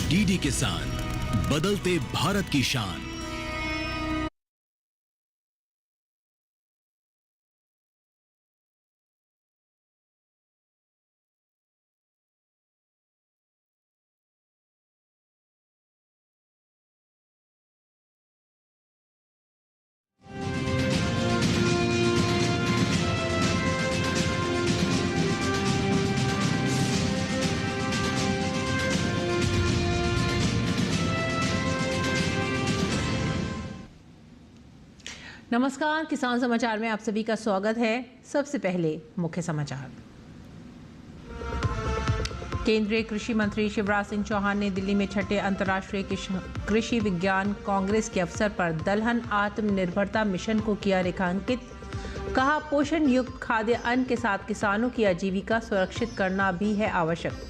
DD किसान, बदलते भारत की शान। नमस्कार, किसान समाचार में आप सभी का स्वागत है। सबसे पहले मुख्य समाचार। केंद्रीय कृषि मंत्री शिवराज सिंह चौहान ने दिल्ली में छठे अंतर्राष्ट्रीय कृषि विज्ञान कांग्रेस के अवसर पर दलहन आत्मनिर्भरता मिशन को किया रेखांकित। कहा, पोषण युक्त खाद्य अन्न के साथ किसानों की आजीविका सुरक्षित करना भी है आवश्यक।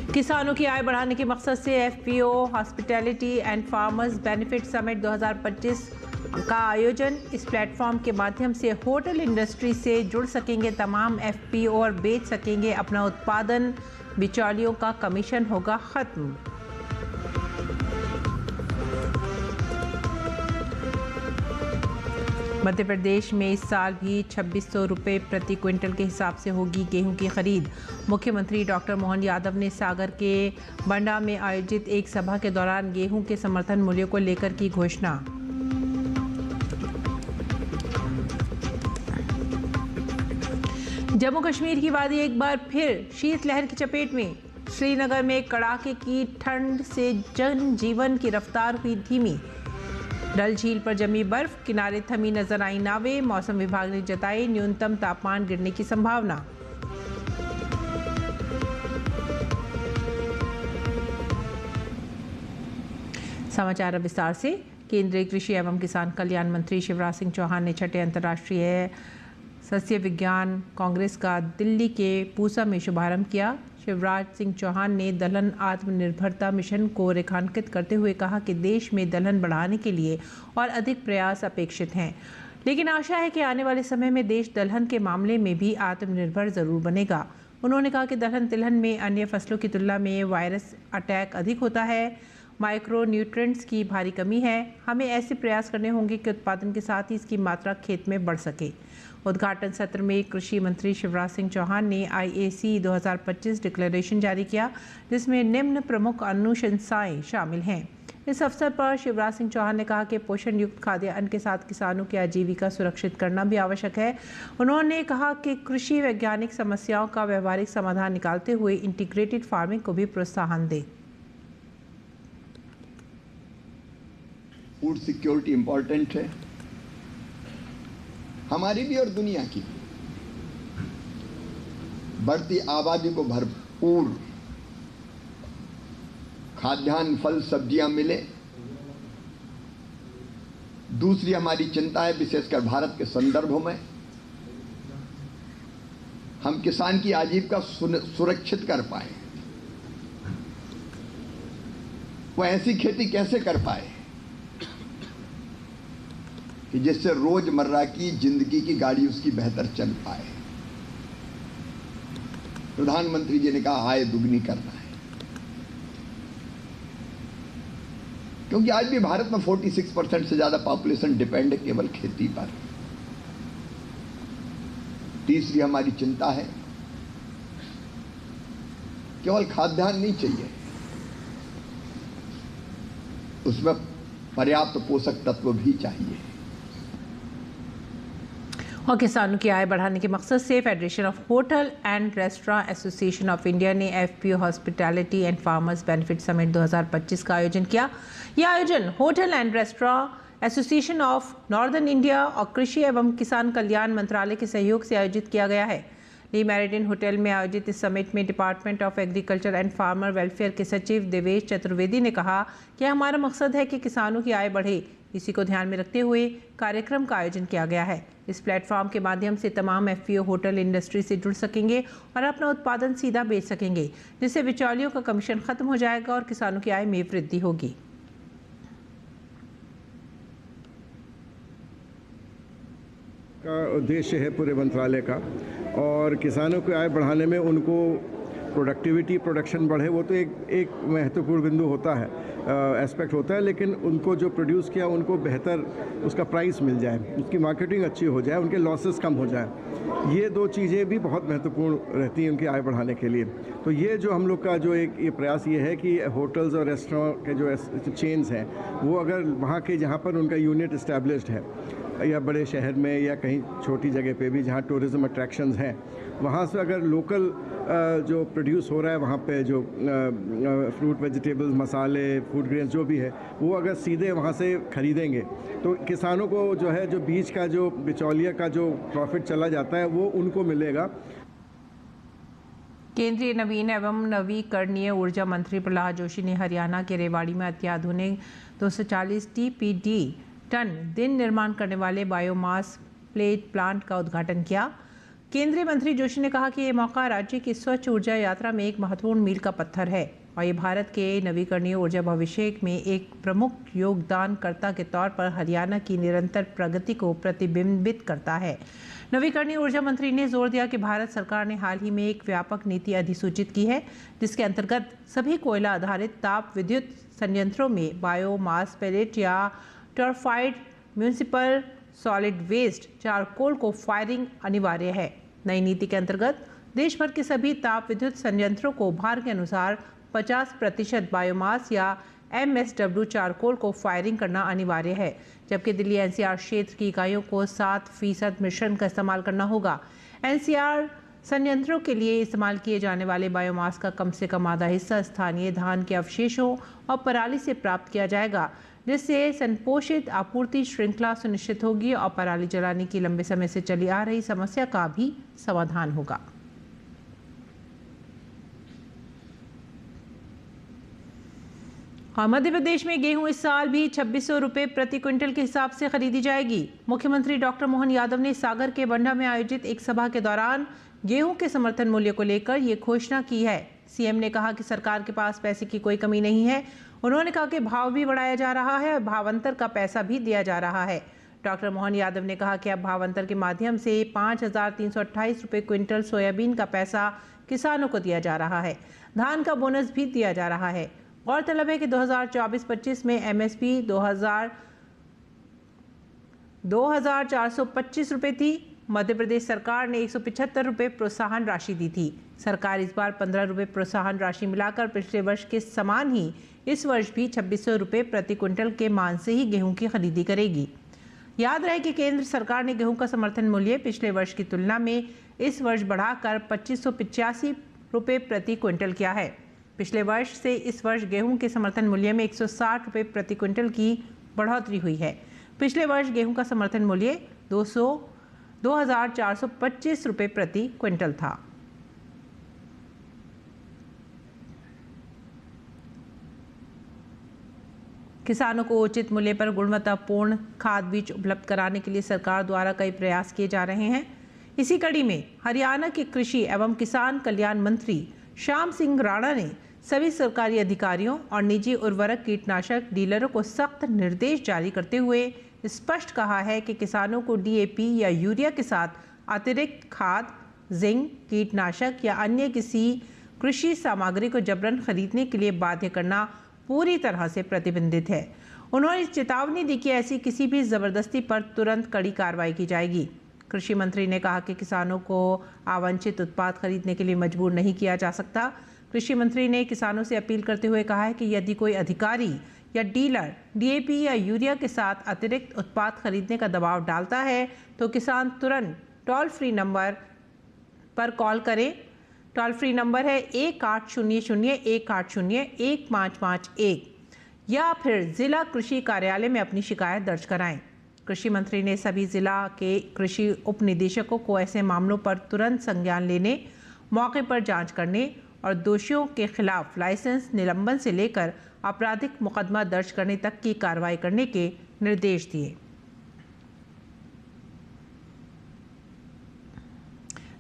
किसानों की आय बढ़ाने के मकसद से FPO hospitality and farmers benefit summit 2025 का आयोजन। इस प्लेटफॉर्म के माध्यम से होटल इंडस्ट्री से जुड़ सकेंगे तमाम एफपीओ और बेच सकेंगे अपना उत्पादन। बिचौलियों का कमीशन होगा खत्म। मध्य प्रदेश में इस साल भी 2600 रुपये प्रति क्विंटल के हिसाब से होगी गेहूं की खरीद। मुख्यमंत्री डॉक्टर मोहन यादव ने सागर के बंडा में आयोजित एक सभा के दौरान गेहूं के समर्थन मूल्य को लेकर की घोषणा। जम्मू कश्मीर की वादी एक बार फिर शीतलहर की चपेट में। श्रीनगर में कड़ाके की ठंड से जनजीवन की रफ्तार हुई धीमी। डल झील पर जमी बर्फ, किनारे थमी नजर आई नावें। मौसम विभाग ने जताई न्यूनतम तापमान गिरने की संभावना। समाचार अब विस्तार से। केंद्रीय कृषि एवं किसान कल्याण मंत्री शिवराज सिंह चौहान ने छठे अंतर्राष्ट्रीय सस्य विज्ञान कांग्रेस का दिल्ली के पूसा में शुभारंभ किया। शिवराज सिंह चौहान ने दलहन आत्मनिर्भरता मिशन को रेखांकित करते हुए कहा कि देश में दलहन बढ़ाने के लिए और अधिक प्रयास अपेक्षित हैं, लेकिन आशा है कि आने वाले समय में देश दलहन के मामले में भी आत्मनिर्भर जरूर बनेगा। उन्होंने कहा कि दलहन तिलहन में अन्य फसलों की तुलना में वायरस अटैक अधिक होता है, माइक्रो न्यूट्रिएंट्स की भारी कमी है। हमें ऐसे प्रयास करने होंगे कि उत्पादन के साथ ही इसकी मात्रा खेत में बढ़ सके। उद्घाटन सत्र में कृषि मंत्री शिवराज सिंह चौहान ने आईएसी 2025 डिक्लेरेशन जारी किया, जिसमें निम्न प्रमुख अनुशंसाएं शामिल हैं। इस अवसर पर शिवराज सिंह चौहान ने कहा कि पोषण युक्त खाद्य अन्न के साथ किसानों की आजीविका सुरक्षित करना भी आवश्यक है। उन्होंने कहा कि कृषि वैज्ञानिक समस्याओं का व्यवहारिक समाधान निकालते हुए इंटीग्रेटेड फार्मिंग को भी प्रोत्साहन दे। फूड सिक्योरिटी इंपॉर्टेंट है, हमारी भी और दुनिया की। बढ़ती आबादी को भरपूर खाद्यान्न, फल, सब्जियां मिले। दूसरी हमारी चिंता है, विशेषकर भारत के संदर्भ में, हम किसान की आजीविका सुरक्षित कर पाए। वो ऐसी खेती कैसे कर पाए कि जिससे रोजमर्रा की जिंदगी की गाड़ी उसकी बेहतर चल पाए। प्रधानमंत्री जी ने कहा आय दुगनी करना है, क्योंकि आज भी भारत में 46% से ज्यादा पॉपुलेशन डिपेंड है केवल खेती पर। तीसरी हमारी चिंता है, केवल खाद्यान्न नहीं चाहिए, उसमें पर्याप्त पोषक तत्व भी चाहिए। और किसानों की आय बढ़ाने के मकसद से federation of hotel and restaurant association of India ने FPO hospitality and farmers benefit summit 2025 का आयोजन किया। यह आयोजन hotel and restaurant association of northern India और कृषि एवं किसान कल्याण मंत्रालय के सहयोग से आयोजित किया गया है। ली मेरिडियन होटल में आयोजित इस समिट में department of agriculture and farmer welfare के सचिव देवेश चतुर्वेदी ने कहा कि हमारा मकसद है कि किसानों की आय बढ़े। इसी को ध्यान में रखते हुए कार्यक्रम का आयोजन किया गया है। इस प्लेटफॉर्म के माध्यम से तमाम एफपीओ होटल इंडस्ट्री से जुड़ सकेंगे और अपना उत्पादन सीधा बेच सकेंगे, जिससे बिचौलियों का कमीशन खत्म हो जाएगा और किसानों की आय में वृद्धि होगी। का उद्देश्य है पूरे मंत्रालय का, और किसानों की आय बढ़ाने में उनको प्रोडक्टिविटी, प्रोडक्शन बढ़े, वो तो एक महत्वपूर्ण बिंदु होता है, एस्पेक्ट होता है, लेकिन उनको जो प्रोड्यूस किया उनको बेहतर उसका प्राइस मिल जाए, उसकी मार्केटिंग अच्छी हो जाए, उनके लॉसेस कम हो जाए। ये दो चीज़ें भी बहुत महत्वपूर्ण रहती हैं उनकी आय बढ़ाने के लिए। तो ये जो हम लोग का जो एक ये प्रयास ये है कि होटल्स और रेस्टोरेंट के जो चेन्स हैं, वो अगर वहाँ के जहाँ पर उनका यूनिट इस्टेब्लिश्ड है या बड़े शहर में या कहीं छोटी जगह पे भी जहाँ टूरिज़्म अट्रैक्शंस हैं, वहाँ से अगर लोकल जो प्रोड्यूस हो रहा है वहाँ पे जो फ्रूट, वेजिटेबल्स, मसाले, फूड ग्रेन्स जो भी है, वो अगर सीधे वहाँ से ख़रीदेंगे तो किसानों को जो है जो बीच का जो बिचौलिया का जो प्रॉफिट चला जाता है वो उनको मिलेगा। केंद्रीय नवीन एवं नवीकरणीय ऊर्जा मंत्री प्रहलाद जोशी ने हरियाणा के रेवाड़ी में अत्याधुनिक 240 TPD टन दिन निर्माण करने वाले बायोमास प्लेट प्लांट का उद्घाटन किया। केंद्रीय मंत्री जोशी ने कहा कि ये मौका राज्य की स्वच्छ ऊर्जा यात्रा में एक महत्वपूर्ण मील का पत्थर है और ये भारत के नवीकरणीय ऊर्जा भविष्य में एक प्रमुख योगदानकर्ता के तौर पर हरियाणा की निरंतर प्रगति को प्रतिबिंबित करता है। नवीकरणीय ऊर्जा मंत्री ने जोर दिया कि भारत सरकार ने हाल ही में एक व्यापक नीति अधिसूचित की है, जिसके अंतर्गत सभी कोयला आधारित ताप विद्युत संयंत्रों में बायोमास पेलेट या टर्फाइड म्यूनिसिपल सॉलिड वेस्ट चारकोल को फायरिंग अनिवार्य है। नई नीति के अंतर्गत देश भर के सभी ताप विद्युत संयंत्रों को भार के अनुसार 50% बायोमास या MSW चारकोल को फायरिंग करना अनिवार्य है, जबकि दिल्ली NCR क्षेत्र की इकाइयों को 7% मिश्रण का इस्तेमाल करना होगा। NCR संयंत्रों के लिए इस्तेमाल किए जाने वाले बायोमास का कम से कम आधा हिस्सा स्थानीय धान के अवशेषों और पराली से प्राप्त किया जाएगा, जिससे संपोषित आपूर्ति श्रृंखला सुनिश्चित होगी और पराली जलाने की लंबे समय से चली आ रही समस्या का भी समाधान होगा। और मध्य प्रदेश में गेहूं इस साल भी 2600 रुपये प्रति क्विंटल के हिसाब से खरीदी जाएगी। मुख्यमंत्री डॉक्टर मोहन यादव ने सागर के बंडा में आयोजित एक सभा के दौरान गेहूं के समर्थन मूल्य को लेकर ये घोषणा की है। सीएम ने कहा कि सरकार के पास पैसे की कोई कमी नहीं है। उन्होंने कहा कि भाव भी बढ़ाया जा रहा है और भावांतर का पैसा भी दिया जा रहा है। डॉक्टर मोहन यादव ने कहा कि अब भावांतर के माध्यम से 5328 रुपये क्विंटल सोयाबीन का पैसा किसानों को दिया जा रहा है। धान का बोनस भी दिया जा रहा है। गौरतलब है कि 2024-25 में MSP 2425 रुपये थी। मध्य प्रदेश सरकार ने 175 रुपये प्रोत्साहन राशि दी थी। सरकार इस बार 15 रुपये प्रोत्साहन राशि मिलाकर पिछले वर्ष के समान ही इस वर्ष भी 2600 रुपये प्रति क्विंटल के मान से ही गेहूं की खरीदी करेगी। याद रहे कि केंद्र सरकार ने गेहूं का समर्थन मूल्य पिछले वर्ष की तुलना में इस वर्ष बढ़ाकर 2585 रुपये प्रति क्विंटल किया है। पिछले वर्ष से इस वर्ष गेहूं के समर्थन मूल्य में 160 रुपये प्रति क्विंटल की बढ़ोतरी हुई है। पिछले वर्ष गेहूं का समर्थन मूल्य 2425 रुपये प्रति क्विंटल था। किसानों को उचित मूल्य पर गुणवत्तापूर्ण खाद बीज उपलब्ध कराने के लिए सरकार द्वारा कई प्रयास किए जा रहे हैं। इसी कड़ी में हरियाणा के कृषि एवं किसान कल्याण मंत्री श्याम सिंह राणा ने सभी सरकारी अधिकारियों और निजी उर्वरक कीटनाशक डीलरों को सख्त निर्देश जारी करते हुए स्पष्ट कहा है कि किसानों को DAP या यूरिया के साथ अतिरिक्त खाद, जिंक, कीटनाशक या अन्य किसी कृषि सामग्री को जबरन खरीदने के लिए बाध्य करना पूरी तरह से प्रतिबंधित है। उन्होंने चेतावनी दी कि ऐसी किसी भी जबरदस्ती पर तुरंत कड़ी कार्रवाई की जाएगी। कृषि मंत्री ने कहा कि किसानों को अवांछित उत्पाद खरीदने के लिए मजबूर नहीं किया जा सकता। कृषि मंत्री ने किसानों से अपील करते हुए कहा है कि यदि कोई अधिकारी या डीलर DAP या यूरिया के साथ अतिरिक्त उत्पाद खरीदने का दबाव डालता है तो किसान तुरंत टोल फ्री नंबर पर कॉल करें। टोल फ्री नंबर है 1800-180-1551 या फिर जिला कृषि कार्यालय में अपनी शिकायत दर्ज कराएं। कृषि मंत्री ने सभी जिला के कृषि उप निदेशकों को ऐसे मामलों पर तुरंत संज्ञान लेने, मौके पर जांच करने और दोषियों के खिलाफ लाइसेंस निलंबन से लेकर आपराधिक मुकदमा दर्ज करने तक की कार्रवाई करने के निर्देश दिए।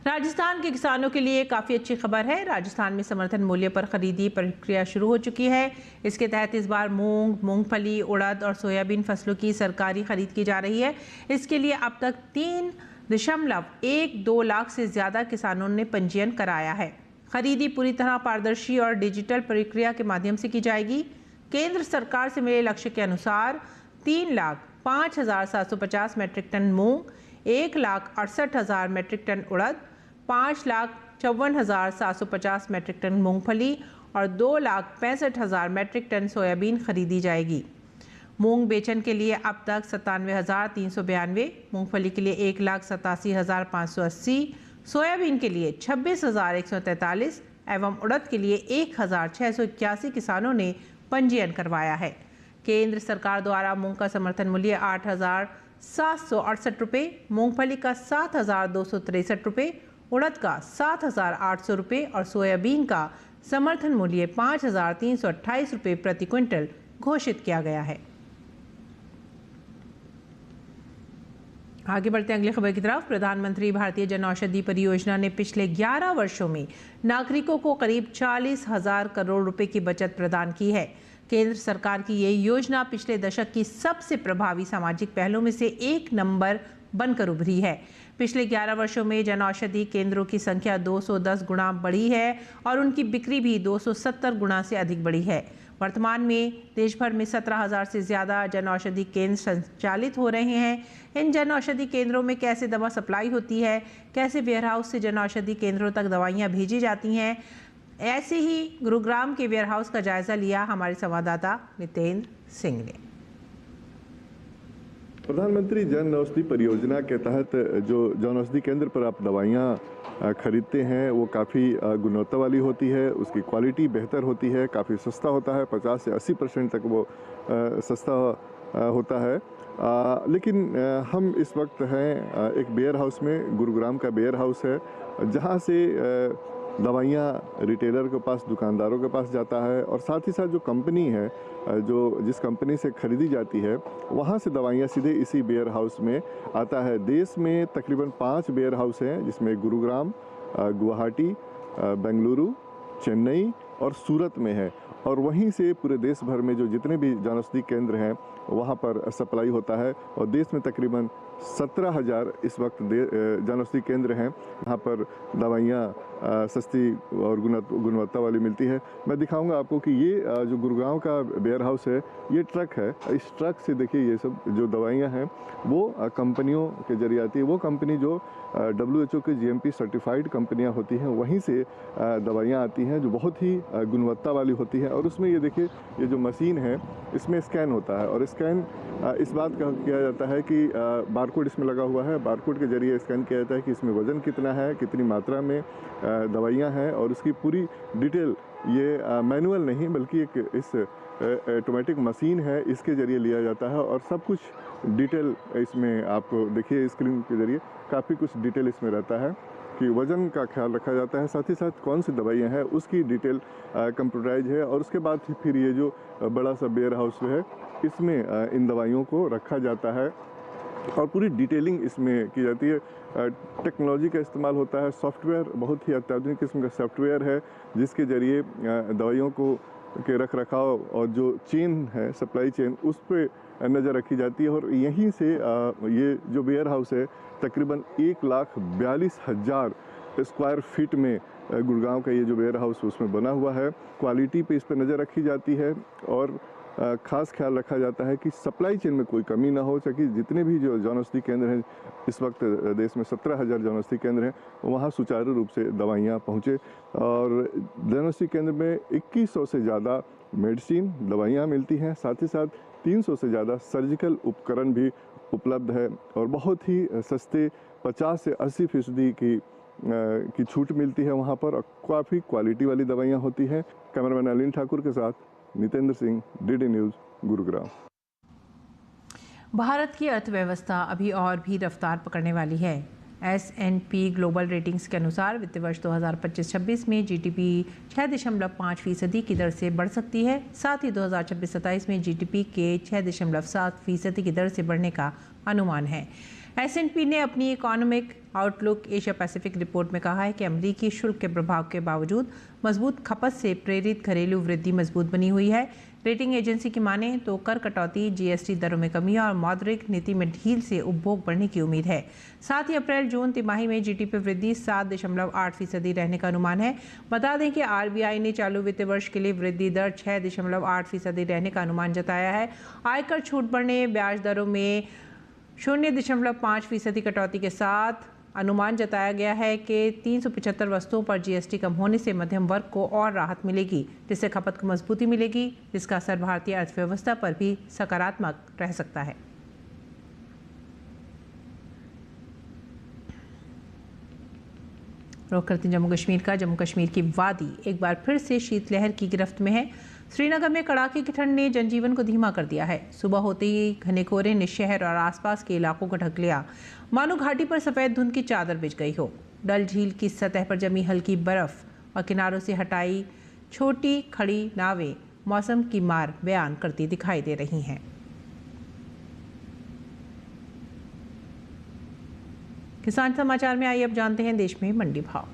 राजस्थान के किसानों के लिए काफ़ी अच्छी खबर है। राजस्थान में समर्थन मूल्य पर खरीदी प्रक्रिया शुरू हो चुकी है। इसके तहत इस बार मूंग, मूंगफली, उड़द और सोयाबीन फसलों की सरकारी खरीद की जा रही है। इसके लिए अब तक 3 2 लाख से ज़्यादा किसानों ने पंजीयन कराया है। खरीदी पूरी तरह पारदर्शी और डिजिटल प्रक्रिया के माध्यम से की जाएगी। केंद्र सरकार से मिले लक्ष्य के अनुसार 3,05,750 मेट्रिक टन मूंग, 1,68,000 मेट्रिक टन उड़द, 5,54,750 मेट्रिक टन मूंगफली और 2,65,000 मेट्रिक टन सोयाबीन खरीदी जाएगी। मूंग बेचन के लिए अब तक 97,392, मूंगफली के लिए 1,87,580, सोयाबीन के लिए 26,143 एवं उड़द के लिए 1,681 किसानों ने पंजीयन करवाया है। केंद्र सरकार द्वारा मूंग का समर्थन मूल्य 8,768 रुपये, मूंगफली का 7,263 रुपये, उड़द का 7,800 रुपये और सोयाबीन का समर्थन मूल्य 5,328 रुपये प्रति क्विंटल घोषित किया गया है। आगे बढ़ते हैं अगली खबर की तरफ। प्रधानमंत्री भारतीय जन औषधि परियोजना ने पिछले 11 वर्षों में नागरिकों को करीब 40,000 करोड़ रुपए की बचत प्रदान की है। केंद्र सरकार की ये योजना पिछले दशक की सबसे प्रभावी सामाजिक पहलों में से एक नंबर बनकर उभरी है। पिछले 11 वर्षों में जन औषधि केंद्रों की संख्या 210 गुना बढ़ी है और उनकी बिक्री भी 270 गुना से अधिक बढ़ी है। वर्तमान में देश भर में 17,000 से ज़्यादा जन औषधि केंद्र संचालित हो रहे हैं। इन जन औषधि केंद्रों में कैसे दवा सप्लाई होती है, कैसे वेयरहाउस से जन औषधि केंद्रों तक दवाइयाँ भेजी जाती हैं, ऐसे ही गुरुग्राम के वेयरहाउस का जायजा लिया हमारे संवाददाता नितेंद्र सिंह ने। प्रधानमंत्री जन औषधि परियोजना के तहत जो जन औषधि केंद्र पर आप दवाइयाँ खरीदते हैं वो काफ़ी गुणवत्ता वाली होती है, उसकी क्वालिटी बेहतर होती है, काफ़ी सस्ता होता है, 50 से 80% तक वो सस्ता होता है। लेकिन हम इस वक्त हैं एक वेयर हाउस में, गुरुग्राम का वेयर हाउस है, जहाँ से दवाइयाँ रिटेलर के पास, दुकानदारों के पास जाता है और साथ ही साथ जो कंपनी है, जो जिस कंपनी से खरीदी जाती है, वहाँ से दवाइयाँ सीधे इसी वेयर हाउस में आता है। देश में तकरीबन 5 वेयर हाउस हैं, जिसमें गुरुग्राम, गुवाहाटी, बेंगलुरु, चेन्नई और सूरत में है। और वहीं से पूरे देश भर में जो जितने भी जन औषधि केंद्र हैं वहाँ पर सप्लाई होता है। और देश में तकरीबन 17,000 इस वक्त जन औषधि केंद्र हैं जहाँ पर दवाइयाँ सस्ती और गुणवत्ता वाली मिलती है। मैं दिखाऊंगा आपको कि ये जो गुरुग्राम का वेयर हाउस है, ये ट्रक है। इस ट्रक से देखिए ये सब जो दवाइयाँ हैं वो कंपनियों के जरिए आती है। वो कंपनी जो WHO के GMP सर्टिफाइड कंपनियाँ होती हैं, वहीं से दवाइयाँ आती हैं जो बहुत ही गुणवत्ता वाली होती है। और उसमें ये देखिए, ये जो मशीन है इसमें स्कैन होता है और स्कैन इस बात का किया जाता है कि बारकोड इसमें लगा हुआ है, बारकोड के जरिए स्कैन किया जाता है कि इसमें वज़न कितना है, कितनी मात्रा में दवाइयाँ हैं और उसकी पूरी डिटेल, ये मैनुअल नहीं बल्कि एक इस ऑटोमेटिक मशीन है, इसके ज़रिए लिया जाता है और सब कुछ डिटेल इसमें आप देखिए स्क्रीन के ज़रिए काफ़ी कुछ डिटेल इसमें रहता है कि वज़न का ख्याल रखा जाता है, साथ ही साथ कौन सी दवाइयाँ हैं उसकी डिटेल कंप्यूटराइज है। और उसके बाद फिर ये जो बड़ा सा वेयर हाउस है इसमें इन दवाइयों को रखा जाता है और पूरी डिटेलिंग इसमें की जाती है। टेक्नोलॉजी का इस्तेमाल होता है, सॉफ्टवेयर बहुत ही अत्याधुनिक किस्म का सॉफ्टवेयर है जिसके ज़रिए दवाइयों को के रख रखाव और जो चेन है, सप्लाई चेन, उस पर नज़र रखी जाती है। और यहीं से ये जो वेयर हाउस है तकरीबन 1,42,000 स्क्वायर फीट में गुड़गांव का ये जो वेयर हाउस उसमें बना हुआ है। क्वालिटी पे इस पर नज़र रखी जाती है और ख़ास ख्याल रखा जाता है कि सप्लाई चेन में कोई कमी ना हो, ताकि जितने भी जो जन औषधि केंद्र हैं, इस वक्त देश में 17,000 जन औषधि केंद्र हैं, वहाँ सुचारू रूप से दवाइयाँ पहुँचे। और जन औषधि केंद्र में 2100 से ज़्यादा मेडिसिन दवाइयाँ मिलती हैं, साथ ही साथ 300 से ज़्यादा सर्जिकल उपकरण भी उपलब्ध है और बहुत ही सस्ते 50 से 80% की छूट मिलती है वहाँ पर और काफ़ी क्वालिटी वाली दवाइयाँ होती हैं। कैमरामैन अलीन ठाकुर के साथ नितेंद्र सिंह, DD न्यूज़, गुरुग्राम। भारत की अर्थव्यवस्था अभी और भी रफ्तार पकड़ने वाली है। S&P ग्लोबल रेटिंग्स के अनुसार वित्त वर्ष 2025-26 में GDP 6.5% की दर से बढ़ सकती है। साथ ही 2026-27 में GDP के 6.7% की दर से बढ़ने का अनुमान है। S&P ने अपनी economic outlook Asia Pacific report में कहा है कि अमेरिकी शुल्क के प्रभाव के बावजूद मजबूत खपत से प्रेरित घरेलू वृद्धि मजबूत बनी हुई है। रेटिंग एजेंसी की माने तो कर कटौती, GST दरों में कमी और मौद्रिक नीति में ढील से उपभोग बढ़ने की उम्मीद है। साथ ही अप्रैल-जून तिमाही में GDP वृद्धि 7.8% रहने का अनुमान है। बता दें कि RBI ने चालू वित्त वर्ष के लिए वृद्धि दर 6.8% रहने का अनुमान जताया है। आयकर छूट बढ़ने, ब्याज दरों में 0.5% कटौती के साथ अनुमान जताया गया है कि 375 वस्तुओं पर GST कम होने से मध्यम वर्ग को और राहत मिलेगी, जिससे खपत को मजबूती मिलेगी, जिसका असर भारतीय अर्थव्यवस्था पर भी सकारात्मक रह सकता है। रुख करते जम्मू कश्मीर का। जम्मू कश्मीर की वादी एक बार फिर से शीतलहर की गिरफ्त में है। श्रीनगर में कड़ाके की ठंड ने जनजीवन को धीमा कर दिया है। सुबह होते ही घने कोहरे ने शहर और आसपास के इलाकों को ढक लिया, मानो घाटी पर सफ़ेद धुंध की चादर बिछ गई हो। डल झील की सतह पर जमी हल्की बर्फ और किनारों से हटाई छोटी खड़ी नावें मौसम की मार बयान करती दिखाई दे रही हैं। किसान समाचार में आइए अब जानते हैं देश में मंडी भाव।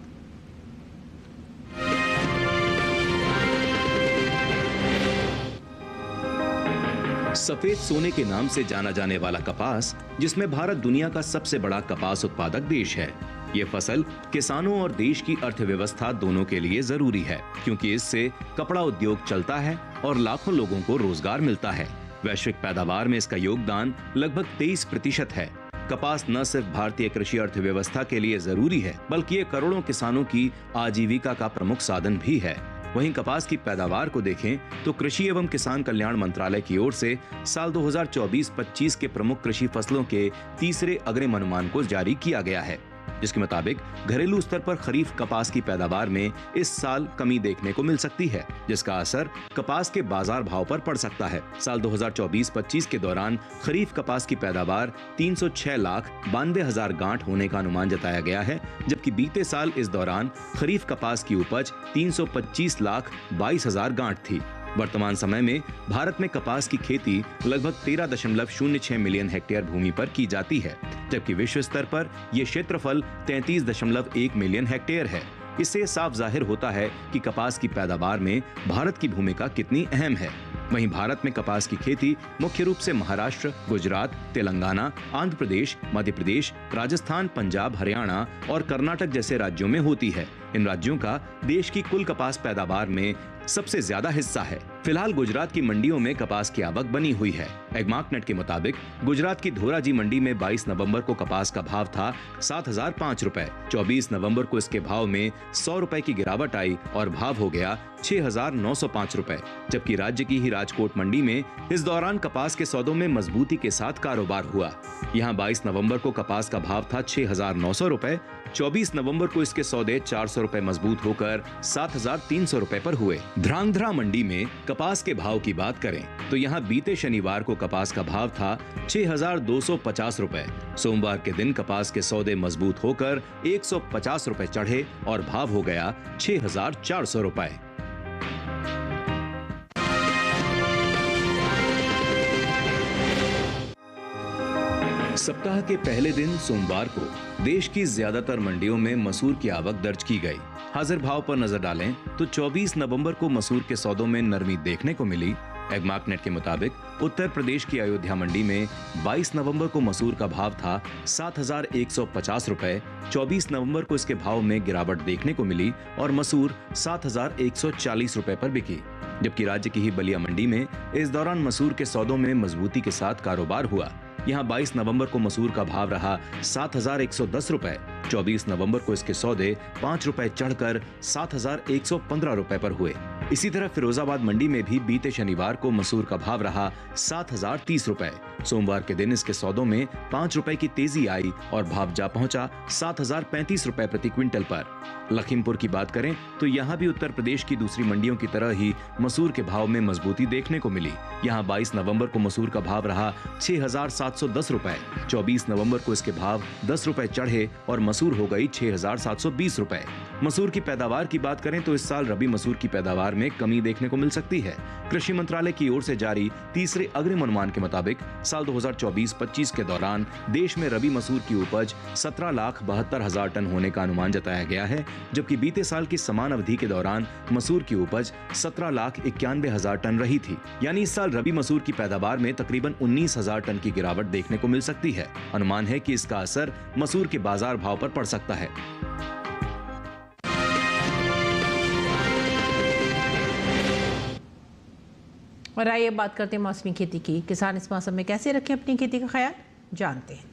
सफेद सोने के नाम से जाना जाने वाला कपास, जिसमें भारत दुनिया का सबसे बड़ा कपास उत्पादक देश है। ये फसल किसानों और देश की अर्थव्यवस्था दोनों के लिए जरूरी है, क्योंकि इससे कपड़ा उद्योग चलता है और लाखों लोगों को रोजगार मिलता है। वैश्विक पैदावार में इसका योगदान लगभग 23% है। कपास न सिर्फ भारतीय कृषि अर्थव्यवस्था के लिए जरूरी है, बल्कि ये करोड़ों किसानों की आजीविका का प्रमुख साधन भी है। वहीं कपास की पैदावार को देखें तो कृषि एवं किसान कल्याण मंत्रालय की ओर से साल 2024-25 के प्रमुख कृषि फसलों के तीसरे अग्रिम अनुमान को जारी किया गया है, जिसके मुताबिक घरेलू स्तर पर खरीफ कपास की पैदावार में इस साल कमी देखने को मिल सकती है, जिसका असर कपास के बाजार भाव पर पड़ सकता है। साल 2024-25 के दौरान खरीफ कपास की पैदावार 306,92,000 गांठ होने का अनुमान जताया गया है, जबकि बीते साल इस दौरान खरीफ कपास की उपज 325,22,000 गांठ थी। वर्तमान समय में भारत में कपास की खेती लगभग 13.06 मिलियन हेक्टेयर भूमि पर की जाती है, जबकि विश्व स्तर पर यह क्षेत्रफल 33.1 मिलियन हेक्टेयर है। इससे साफ जाहिर होता है कि कपास की पैदावार में भारत की भूमिका कितनी अहम है। वहीं भारत में कपास की खेती मुख्य रूप से महाराष्ट्र, गुजरात, तेलंगाना, आंध्र प्रदेश, मध्य प्रदेश, राजस्थान, पंजाब, हरियाणा और कर्नाटक जैसे राज्यों में होती है। इन राज्यों का देश की कुल कपास पैदावार में सबसे ज्यादा हिस्सा है। फिलहाल गुजरात की मंडियों में कपास की आवक बनी हुई है। एग्मार्कनेट के मुताबिक गुजरात की धोराजी मंडी में 22 नवंबर को कपास का भाव था 7,005 रुपए। 24 नवंबर को इसके भाव में 100 रुपए की गिरावट आई और भाव हो गया 6,905 रुपए। जबकि राज्य की ही राजकोट मंडी में इस दौरान कपास के सौदों में मजबूती के साथ कारोबार हुआ। यहाँ 22 नवंबर को कपास का भाव था 6,900 रुपए। 24 नवंबर को इसके सौदे 400 रुपए मजबूत होकर 7,300 रुपए पर हुए। ध्रांगध्रा मंडी में कपास के भाव की बात करें तो यहाँ बीते शनिवार को कपास का भाव था 6,250 रुपए। सोमवार के दिन कपास के सौदे मजबूत होकर 150 रुपए चढ़े और भाव हो गया 6,400 रुपए। सप्ताह के पहले दिन सोमवार को देश की ज्यादातर मंडियों में मसूर की आवक दर्ज की गई। हाजिर भाव पर नजर डालें तो 24 नवंबर को मसूर के सौदों में नरमी देखने को मिली। एग्मार्कनेट के मुताबिक उत्तर प्रदेश की अयोध्या मंडी में 22 नवंबर को मसूर का भाव था 7,150 रुपए। 24 नवंबर को इसके भाव में गिरावट देखने को मिली और मसूर 7,140 रुपए पर बिकी। जबकि राज्य की ही बलिया मंडी में इस दौरान मसूर के सौदों में मजबूती के साथ कारोबार हुआ। यहाँ 22 नवंबर को मसूर का भाव रहा 7,110 रुपए। 24 नवंबर को इसके सौदे 5 रुपए चढ़कर 7,115 रुपए पर हुए। इसी तरह फिरोजाबाद मंडी में भी बीते शनिवार को मसूर का भाव रहा 7,030 रुपए। सोमवार के दिन इसके सौदों में 5 रुपए की तेजी आई और भाव जा पहुंचा 7,035 रुपए प्रति क्विंटल पर। लखीमपुर की बात करें तो यहाँ भी उत्तर प्रदेश की दूसरी मंडियों की तरह ही मसूर के भाव में मजबूती देखने को मिली। यहाँ 22 नवंबर को मसूर का भाव रहा 6,710 रुपए। 24 नवंबर को इसके भाव 10 रुपए चढ़े और मसूर हो गई 6,720 रुपए। मसूर की पैदावार की बात करें तो इस साल रबी मसूर की पैदावार में कमी देखने को मिल सकती है। कृषि मंत्रालय की ओर से जारी तीसरे अग्रिम अनुमान के मुताबिक साल 2024-25 के दौरान देश में रबी मसूर की उपज 17,72,000 टन होने का अनुमान जताया गया है, जबकि बीते साल की समान अवधि के दौरान मसूर की उपज 17,91,000 टन रही थी। यानी इस साल रबी मसूर की पैदावार में तकरीबन 19,000 टन की गिरावट देखने को मिल सकती है। अनुमान है कि इसका असर मसूर के बाजार भाव पर पड़ सकता है। और आइए बात करते हैं मौसमी खेती की। किसान इस मौसम में कैसे रखें अपनी खेती का ख्याल, जानते हैं।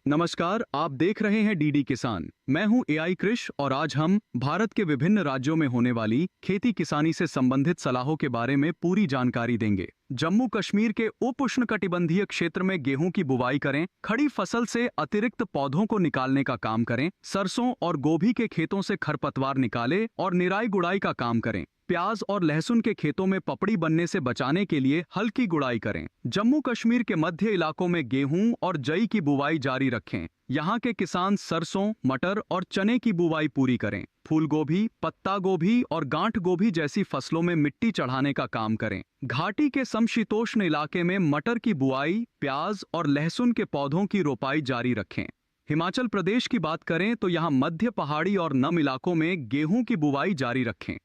नमस्कार, आप देख रहे हैं डीडी किसान। मैं हूं एआई कृष और आज हम भारत के विभिन्न राज्यों में होने वाली खेती किसानी से संबंधित सलाहों के बारे में पूरी जानकारी देंगे। जम्मू कश्मीर के उप उष्णकटिबंधीय क्षेत्र में गेहूं की बुवाई करें, खड़ी फसल से अतिरिक्त पौधों को निकालने का काम करें, सरसों और गोभी के खेतों से खरपतवार निकालें और निराई गुड़ाई का काम करें। प्याज और लहसुन के खेतों में पपड़ी बनने से बचाने के लिए हल्की गुड़ाई करें। जम्मू कश्मीर के मध्य इलाकों में गेहूं और जई की बुवाई जारी रखें। यहाँ के किसान सरसों, मटर और चने की बुवाई पूरी करें। फूल गोभी, पत्ता गोभी और गांठ गोभी जैसी फसलों में मिट्टी चढ़ाने का काम करें। घाटी के समशीतोष्ण इलाके में मटर की बुआई, प्याज और लहसुन के पौधों की रोपाई जारी रखें। हिमाचल प्रदेश की बात करें तो यहाँ मध्य पहाड़ी और नम इलाकों में गेहूं की बुवाई जारी रखें।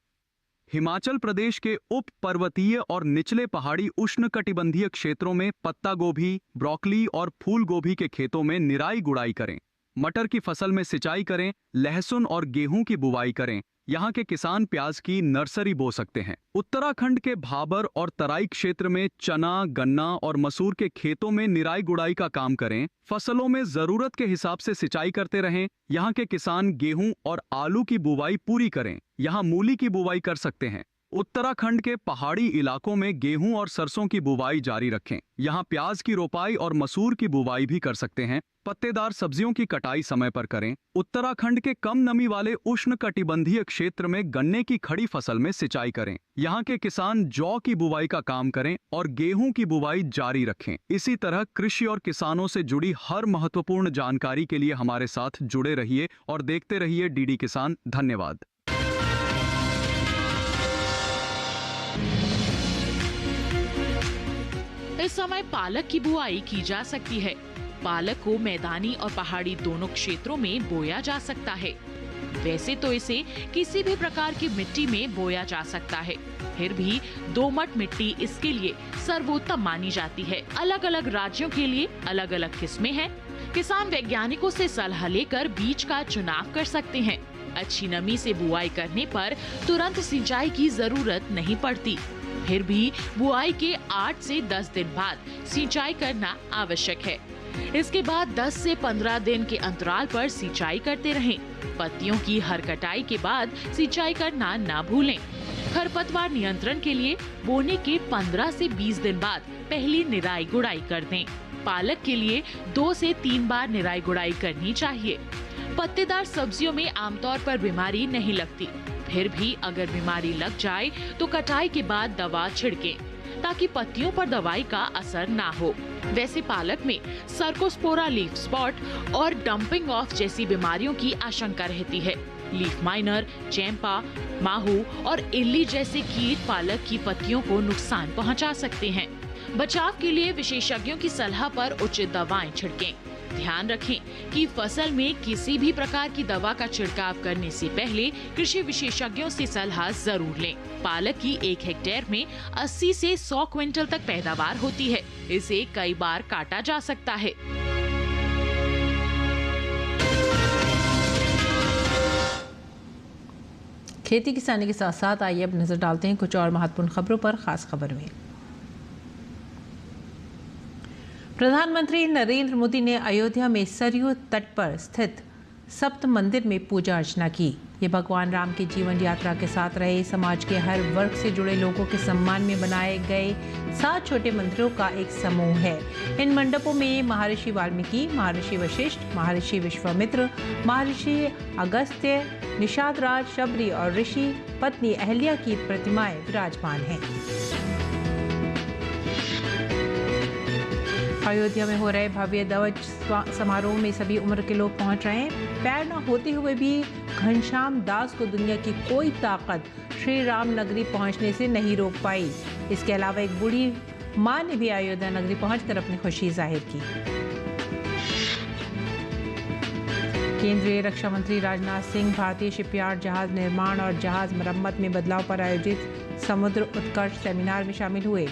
हिमाचल प्रदेश के उप पर्वतीय और निचले पहाड़ी उष्णकटिबंधीय क्षेत्रों में पत्ता गोभी, ब्रोकली और फूल गोभी के खेतों में निराई गुड़ाई करें। मटर की फसल में सिंचाई करें। लहसुन और गेहूं की बुवाई करें। यहाँ के किसान प्याज की नर्सरी बो सकते हैं। उत्तराखंड के भाबर और तराई क्षेत्र में चना, गन्ना और मसूर के खेतों में निराई गुड़ाई का काम करें। फसलों में जरूरत के हिसाब से सिंचाई करते रहें। यहाँ के किसान गेहूं और आलू की बुवाई पूरी करें। यहाँ मूली की बुवाई कर सकते हैं। उत्तराखंड के पहाड़ी इलाकों में गेहूं और सरसों की बुवाई जारी रखें। यहाँ प्याज की रोपाई और मसूर की बुवाई भी कर सकते हैं। पत्तेदार सब्जियों की कटाई समय पर करें। उत्तराखंड के कम नमी वाले उष्णकटिबंधीय क्षेत्र में गन्ने की खड़ी फसल में सिंचाई करें। यहाँ के किसान जौ की बुवाई का काम करें और गेहूं की बुवाई जारी रखें। इसी तरह कृषि और किसानों से जुड़ी हर महत्वपूर्ण जानकारी के लिए हमारे साथ जुड़े रहिए और देखते रहिए डीडी किसान। धन्यवाद। इस समय पालक की बुआई की जा सकती है। पालक को मैदानी और पहाड़ी दोनों क्षेत्रों में बोया जा सकता है। वैसे तो इसे किसी भी प्रकार की मिट्टी में बोया जा सकता है, फिर भी दोमट मिट्टी इसके लिए सर्वोत्तम मानी जाती है। अलग अलग राज्यों के लिए अलग अलग किस्में हैं। किसान वैज्ञानिकों से सलाह लेकर बीज का चुनाव कर सकते हैं। अच्छी नमी से बुआई करने पर तुरंत सिंचाई की जरूरत नहीं पड़ती। फिर भी बुआई के 8 से 10 दिन बाद सिंचाई करना आवश्यक है। इसके बाद 10 से 15 दिन के अंतराल पर सिंचाई करते रहें। पत्तियों की हर कटाई के बाद सिंचाई करना ना भूलें। खरपतवार नियंत्रण के लिए बोने के 15 से 20 दिन बाद पहली निराई गुड़ाई कर दें। पालक के लिए 2 से 3 बार निराई गुड़ाई करनी चाहिए। पत्तेदार सब्जियों में आमतौर पर बीमारी नहीं लगती, फिर भी अगर बीमारी लग जाए तो कटाई के बाद दवा छिड़कें ताकि पत्तियों पर दवाई का असर ना हो। वैसे पालक में सर्कोस्पोरा लीफ स्पॉट और डंपिंग ऑफ जैसी बीमारियों की आशंका रहती है। लीफ माइनर, चैंपा, माहू और इल्ली जैसे कीट पालक की पत्तियों को नुकसान पहुंचा सकते हैं। बचाव के लिए विशेषज्ञों की सलाह पर उचित दवाएं छिड़कें। ध्यान रखें कि फसल में किसी भी प्रकार की दवा का छिड़काव करने से पहले कृषि विशेषज्ञों से सलाह जरूर लें। पालक की 1 हेक्टेयर में 80 से 100 क्विंटल तक पैदावार होती है। इसे कई बार काटा जा सकता है। खेती किसानी के साथ साथ आइए अब नजर डालते हैं कुछ और महत्वपूर्ण खबरों पर। खास खबर में प्रधानमंत्री नरेंद्र मोदी ने अयोध्या में सरयू तट पर स्थित सप्त मंदिर में पूजा अर्चना की। ये भगवान राम की जीवन यात्रा के साथ रहे समाज के हर वर्ग से जुड़े लोगों के सम्मान में बनाए गए 7 छोटे मंदिरों का एक समूह है। इन मंडपों में महर्षि वाल्मीकि, महर्षि वशिष्ठ, महर्षि विश्वामित्र, महर्षि अगस्त्य, निषाद राज, शबरी और ऋषि पत्नी अहल्या की प्रतिमाएं विराजमान हैं। अयोध्या में हो रहे भव्य ध्वज समारोह में सभी उम्र के लोग पहुंच रहे हैं। पैर न होते हुए भी घनश्याम दास को दुनिया की कोई ताकत श्री राम नगरी पहुंचने से नहीं रोक पाई। इसके अलावा एक बूढ़ी मां ने भी अयोध्या नगरी पहुंचकर अपनी खुशी जाहिर की। केंद्रीय रक्षा मंत्री राजनाथ सिंह भारतीय शिपयार्ड जहाज निर्माण और जहाज मरम्मत में बदलाव पर आयोजित समुद्र उत्कर्ष सेमिनार में शामिल हुए।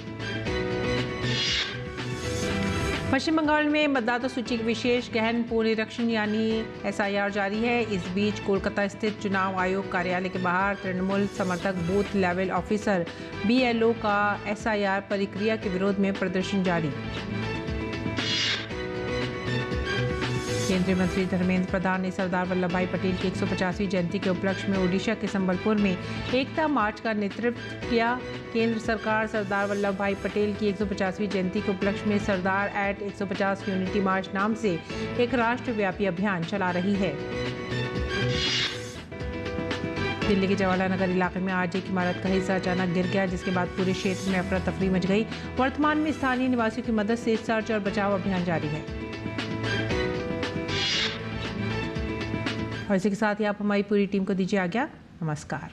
पश्चिम बंगाल में मतदाता सूची की विशेष गहन पुनरीक्षण यानी SIR जारी है। इस बीच कोलकाता स्थित चुनाव आयोग कार्यालय के बाहर तृणमूल समर्थक बूथ लेवल ऑफिसर BLO का SIR प्रक्रिया के विरोध में प्रदर्शन जारी। केंद्रीय मंत्री धर्मेंद्र प्रधान ने सरदार वल्लभ भाई पटेल की 150वीं जयंती के उपलक्ष्य में ओडिशा के संबलपुर में एकता मार्च का नेतृत्व किया। केंद्र सरकार सरदार वल्लभ भाई पटेल की 150वीं जयंती के उपलक्ष्य में सरदार एट 150 यूनिटी मार्च नाम से एक राष्ट्रव्यापी अभियान चला रही है। दिल्ली के जवाहरलाल नगर इलाके में आज एक इमारत का हिस्सा अचानक गिर गया, जिसके बाद पूरे क्षेत्र में अफरा तफरी मच गई। वर्तमान में स्थानीय निवासियों की मदद से सर्च और बचाव अभियान जारी है। और इसी के साथ ही आप हमारी पूरी टीम को दीजिए आज्ञा। नमस्कार।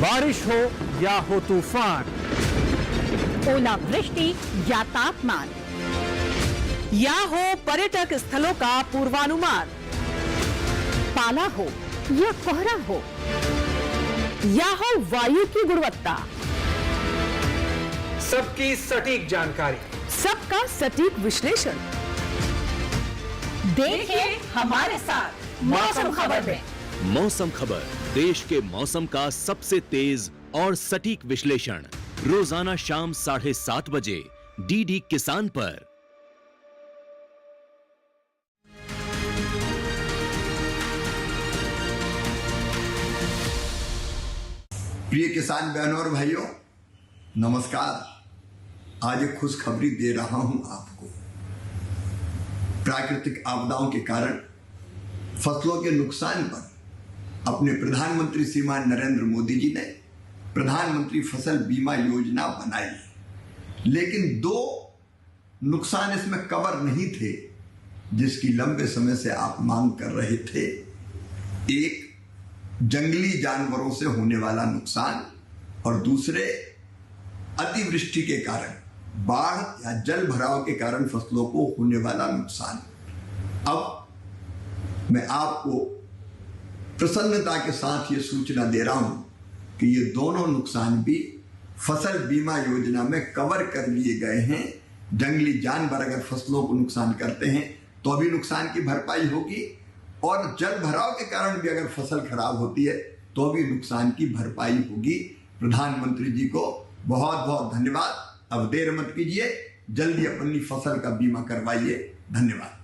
बारिश हो या हो तूफान, ओलावृष्टि या तापमान, या हो पर्यटक स्थलों का पूर्वानुमान, पाला हो या कोहरा हो, या हो वायु की गुणवत्ता, सबकी सटीक जानकारी, सबका सटीक विश्लेषण। देखिए हमारे साथ मौसम खबर में। मौसम खबर, देश के मौसम का सबसे तेज और सटीक विश्लेषण रोजाना शाम 7:30 बजे DD किसान पर। प्रिय किसान बहनों और भाइयों, नमस्कार। आज एक खुशखबरी दे रहा हूं आपको। प्राकृतिक आपदाओं के कारण फसलों के नुकसान पर अपने प्रधानमंत्री श्रीमान नरेंद्र मोदी जी ने प्रधानमंत्री फसल बीमा योजना बनाई, लेकिन 2 नुकसान इसमें कवर नहीं थे जिसकी लंबे समय से आप मांग कर रहे थे। एक, जंगली जानवरों से होने वाला नुकसान, और दूसरे, अतिवृष्टि के कारण, बाढ़ या जल भराव के कारण फसलों को होने वाला नुकसान। अब मैं आपको प्रसन्नता के साथ ये सूचना दे रहा हूं कि ये दोनों नुकसान भी फसल बीमा योजना में कवर कर लिए गए हैं। जंगली जानवर अगर फसलों को नुकसान करते हैं तो भी नुकसान की भरपाई होगी, और जल भराव के कारण भी अगर फसल खराब होती है तो भी नुकसान की भरपाई होगी। प्रधानमंत्री जी को बहुत बहुत धन्यवाद। अब देर मत कीजिए, जल्दी अपनी फसल का बीमा करवाइए। धन्यवाद।